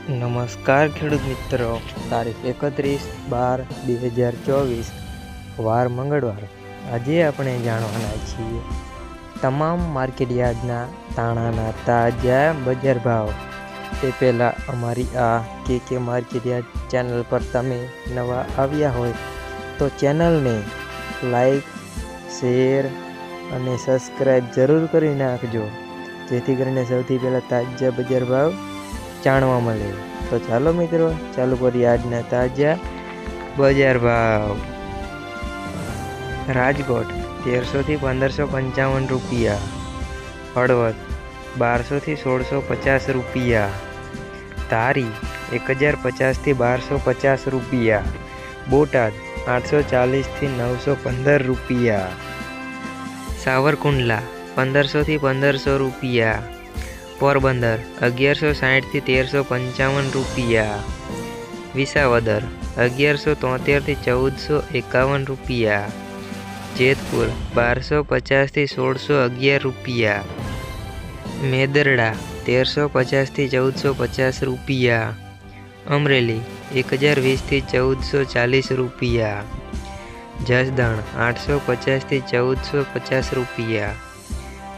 નમસ્કાર ખેડૂત મિત્રો, તારીખ 31/12/2024 વાર મંગળવાર। આજે આપણે જાણવાના છીએ તમામ માર્કેટ યાર્ડના તાણાના તાજા બજાર ભાવ। તે પહેલાં અમારી આ કે માર્કેટ યાર્ડ ચેનલ પર તમે નવા આવ્યા હોય તો ચેનલને લાઈક, શેર અને સબસ્ક્રાઈબ જરૂર કરી નાખજો, જેથી કરીને સૌથી પહેલાં તાજા બજાર ભાવ જાણવા મળે। તો ચાલો મિત્રો, ચાલુ કરીએ આજના તાજા બજાર ભાવ। રાજકોટ 1300 થી 1555 રૂપિયા, હળવદ 1200 થી 1650 રૂપિયા, ધારી 1050 થી 1250 રૂપિયા, બોટાદ 840 થી 915 રૂપિયા, સાવરકુંડલા 1500 થી 1500 રૂપિયા, પોરબંદર 1160 થી 1355 રૂપિયા, વિસાવદર 1173 થી 1451 રૂપિયા, જેતપુર 1250 થી 1611 રૂપિયા, મેદરડા 1350 થી 1450 રૂપિયા, અમરેલી 1020 થી 1440 રૂપિયા, જસદણ 850 થી 1450 રૂપિયા,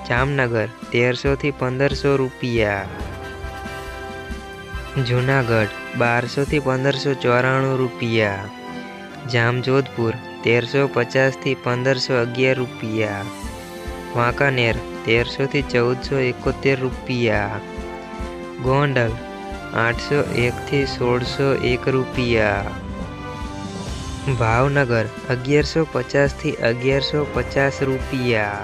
જામનગર 1300 થી 1500 રૂપિયા, જૂનાગઢ 1200 થી 1594 રૂપિયા, જામજોધપુર 1350 થી 1511 રૂપિયા, વાંકાનેર 1300 થી 1471 રૂપિયા, ગોંડલ 801 થી 1601 રૂપિયા, ભાવનગર 1150 થી 1150 રૂપિયા।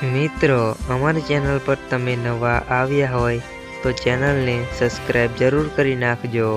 મિત્રો, અમારી ચેનલ પર તમે નવા આવ્યા હોય તો ચેનલને સબસ્ક્રાઈબ જરૂર કરી નાખજો।